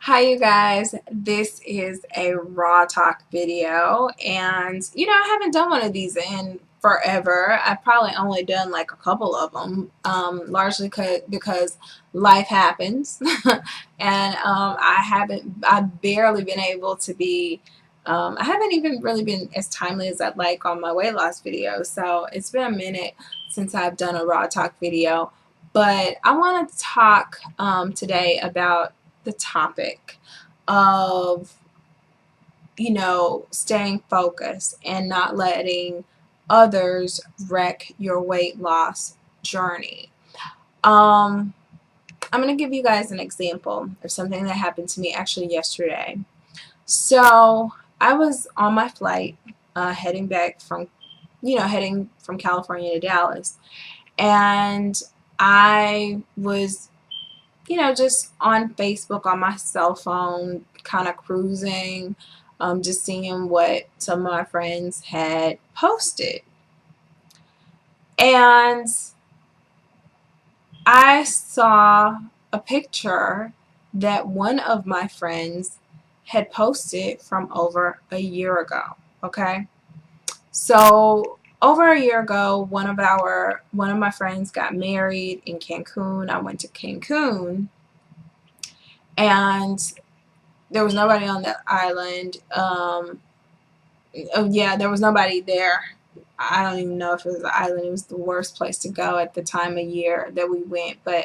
Hi you guys, this is a raw talk video, and I haven't done one of these in forever. I've probably only done like a couple of them, largely because life happens. And I've barely been able to be, I haven't even really been as timely as I'd like on my weight loss video, so it's been a minute since I've done a raw talk video. But I want to talk today about the topic of staying focused and not letting others wreck your weight loss journey. I'm going to give you guys an example of something that happened to me actually yesterday. So I was on my flight heading back from heading from California to Dallas, and I was just on Facebook on my cell phone, kind of cruising, just seeing what some of my friends had posted. And I saw a picture that one of my friends had posted from over a year ago. Okay. So over a year ago, one of my friends got married in Cancun. I went to Cancun, and there was nobody on the island. Oh yeah, there was nobody there. I don't even know if it was an island. It was the worst place to go at the time of year that we went. But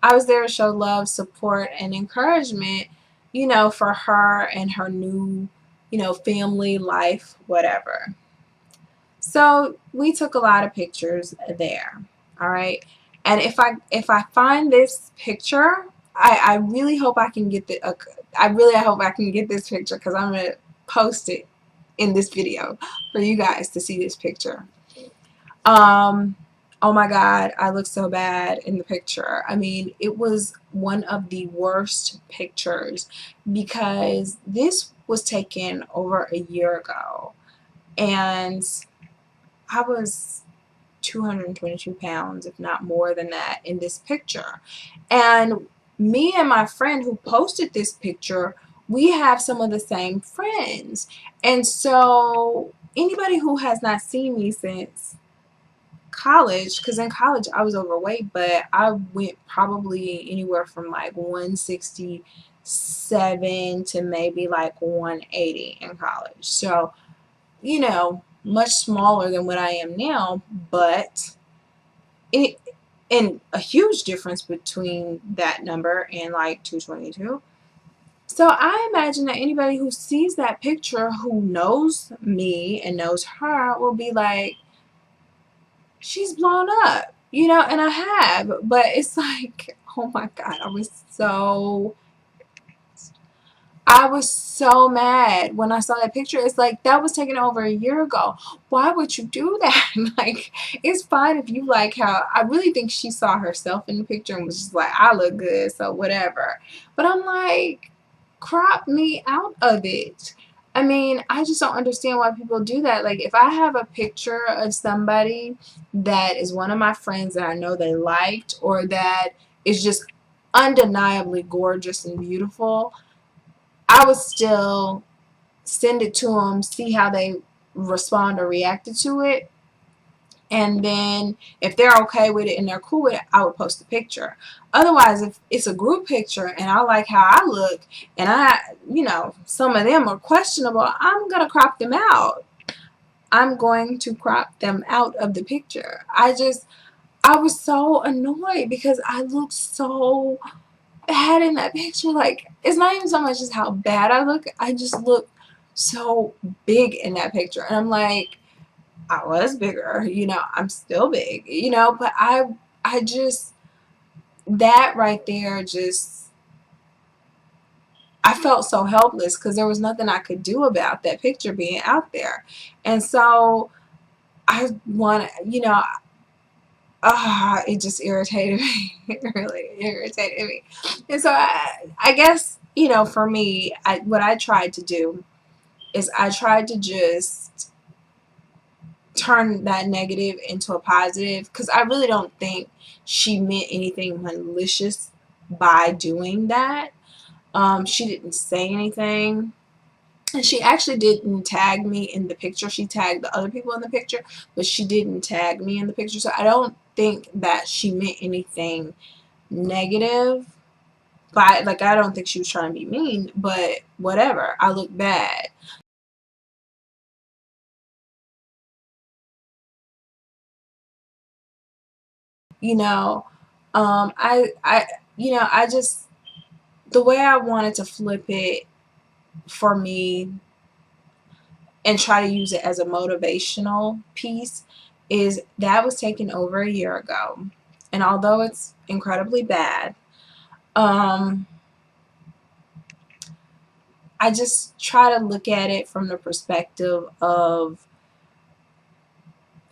I was there to show love, support, and encouragement, for her and her new, family life, whatever. So we took a lot of pictures there. All right. And if I find this picture, I really hope I can get I hope I can get this picture, because I'm gonna post it in this video for you guys to see this picture. Oh my God, I look so bad in the picture. I mean, it was one of the worst pictures because this was taken over a year ago, and I was 222 pounds, if not more than that, in this picture. And me and my friend who posted this picture, we have some of the same friends. And so anybody who has not seen me since college, because in college I was overweight, but I went probably anywhere from like 167 to maybe like 180 in college. So much smaller than what I am now, but it and a huge difference between that number and like 222. So I imagine that anybody who sees that picture who knows me and knows her will be like, she's blown up, and I have, but it's like, oh my God, I was so mad when I saw that picture. It's like, that was taken over a year ago. Why would you do that? Like, it's fine if you like how, I really think she saw herself in the picture and was just like, I look good, so whatever. But I'm like, crop me out of it. I mean, I just don't understand why people do that. Like, if I have a picture of somebody that is one of my friends that I know they liked, or that is just undeniably gorgeous and beautiful, I would still send it to them, see how they respond or reacted to it. And then if they're okay with it and they're cool with it, I would post a picture. Otherwise, if it's a group picture and I like how I look, and some of them are questionable, I'm going to crop them out. I'm going to crop them out of the picture. I was so annoyed because I looked so bad in that picture. Like, it's not even so much as how bad I look, I just look so big in that picture. And I'm like, I was bigger, I'm still big, but I just, that right there, just, I felt so helpless because there was nothing I could do about that picture being out there. And so I want, it just irritated me. It really irritated me. And so I guess, for me, what I tried to do is I tried to just turn that negative into a positive, because I really don't think she meant anything malicious by doing that. She didn't say anything. And she actually didn't tag me in the picture. She tagged the other people in the picture, but she didn't tag me in the picture. So I don't think that she meant anything negative. But like, I don't think she was trying to be mean, but whatever. I look bad. You know, I I just, the way I wanted to flip it for me and try to use it as a motivational piece is that was taken over a year ago. And although it's incredibly bad, um, I just try to look at it from the perspective of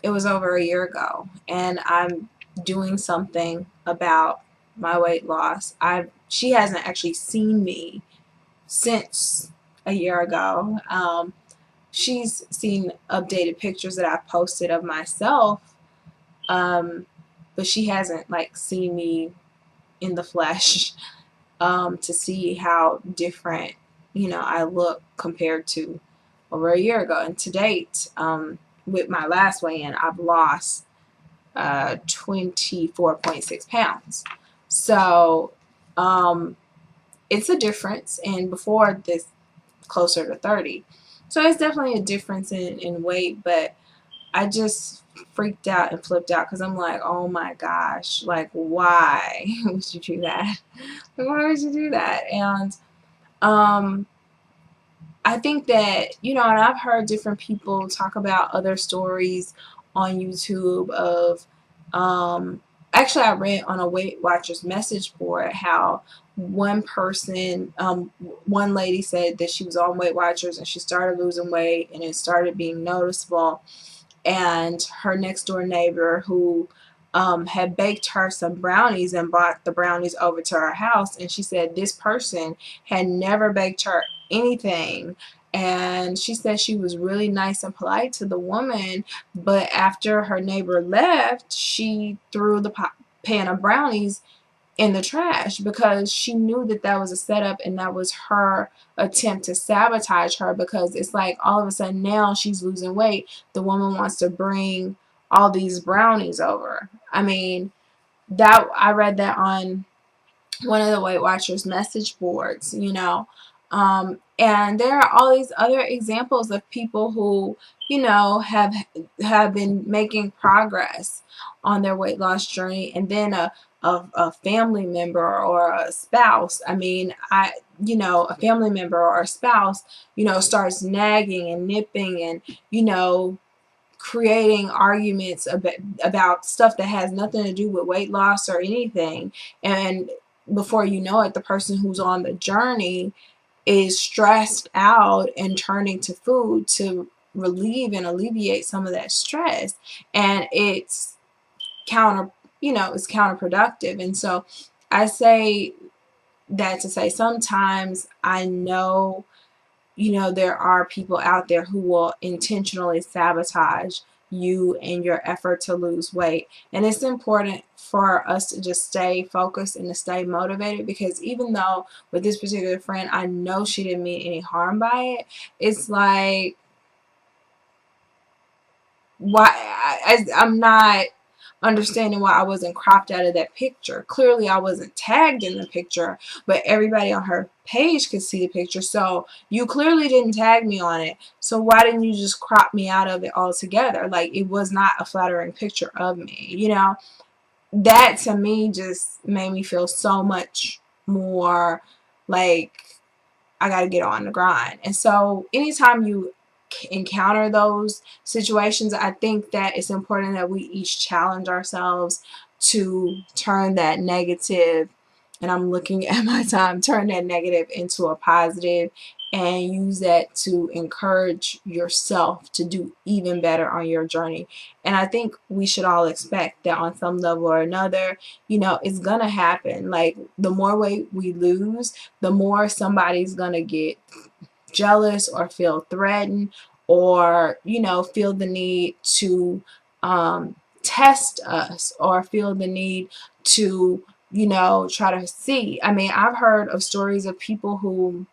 it was over a year ago and I'm doing something about my weight loss. She hasn't actually seen me since a year ago. She's seen updated pictures that I've posted of myself, but she hasn't like seen me in the flesh to see how different I look compared to over a year ago. And to date, with my last weigh-in, I've lost 24.6 pounds. So it's a difference, and before this, closer to 30. So it's definitely a difference in weight, but I just freaked out and flipped out because I'm like, oh my gosh, like, why would you do that? Like, why would you do that? And um, I think that, and I've heard different people talk about other stories on YouTube of, actually, I read on a Weight Watchers message board how one person, one lady said that she was on Weight Watchers and she started losing weight and it started being noticeable. And her next door neighbor who had baked her some brownies and brought the brownies over to her house, and she said this person had never baked her anything. And she said she was really nice and polite to the woman, but after her neighbor left, she threw the pan of brownies in the trash because she knew that that was a setup and that was her attempt to sabotage her, because it's like all of a sudden now she's losing weight. The woman wants to bring all these brownies over. I mean, that I read that on one of the Weight Watchers message boards, and there are all these other examples of people who, have been making progress on their weight loss journey, and then a family member or a spouse. I mean, a family member or a spouse, starts nagging and nipping and, creating arguments about stuff that has nothing to do with weight loss or anything. And before you know it, the person who's on the journey is stressed out and turning to food to relieve and alleviate some of that stress. And it's it's counterproductive. And so I say that to say sometimes I know there are people out there who will intentionally sabotage you and your effort to lose weight. And it's important for us to just stay focused and to stay motivated, because even though with this particular friend, I know she didn't mean any harm by it, it's like, why I'm not understanding why I wasn't cropped out of that picture. Clearly I wasn't tagged in the picture, but everybody on her page could see the picture. So you clearly didn't tag me on it. So why didn't you just crop me out of it altogether? Like, it was not a flattering picture of me, That to me just made me feel so much more like I got to get on the grind. And so anytime you encounter those situations, I think that it's important that we each challenge ourselves to turn that negative, and I'm looking at my time, turn that negative into a positive and use that to encourage yourself to do even better on your journey. And I think we should all expect that on some level or another, it's gonna happen. Like, the more weight we lose, the more somebody's gonna get jealous or feel threatened, or feel the need to test us, or feel the need to you know, try to see. I mean, I've heard of stories of people who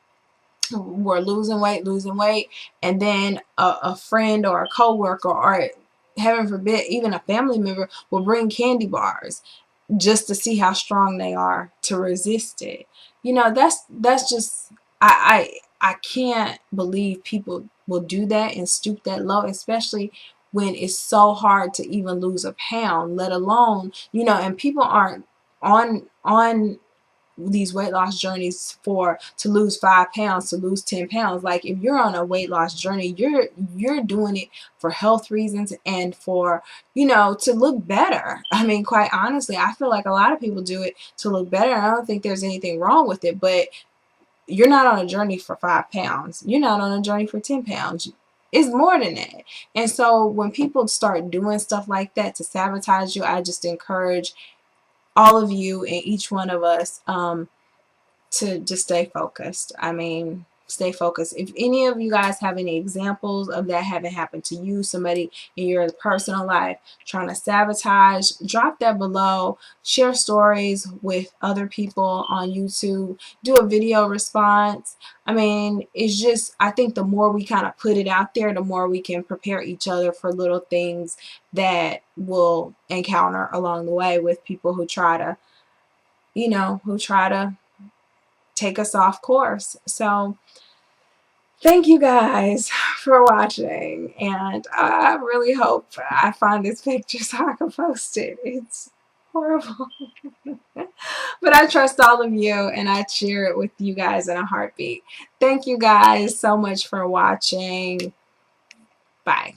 were losing weight, and then a friend or a coworker, or heaven forbid, even a family member will bring candy bars just to see how strong they are to resist it. You know, that's just, I can't believe people will do that and stoop that low, especially when it's so hard to even lose a pound, let alone, you know, and people aren't on these weight loss journeys for to lose 5 pounds, to lose 10 pounds. Like, if you're on a weight loss journey, you're doing it for health reasons and for, you know, to look better. I mean, quite honestly, I feel like a lot of people do it to look better. I don't think there's anything wrong with it, but you're not on a journey for 5 pounds. You're not on a journey for 10 pounds. It's more than that. And so when people start doing stuff like that to sabotage you, I just encourage all of you and each one of us to just stay focused. I mean, stay focused. If any of you guys have any examples of that having happened to you, somebody in your personal life trying to sabotage, drop that below. Share stories with other people on YouTube. Do a video response. I mean, it's just, I think the more we kind of put it out there, the more we can prepare each other for little things that we'll encounter along the way with people who try to, you know, who try to take us off course. So thank you guys for watching, and I really hope I find this picture so I can post it. It's horrible. But I trust all of you, and I share it with you guys in a heartbeat. Thank you guys so much for watching. Bye.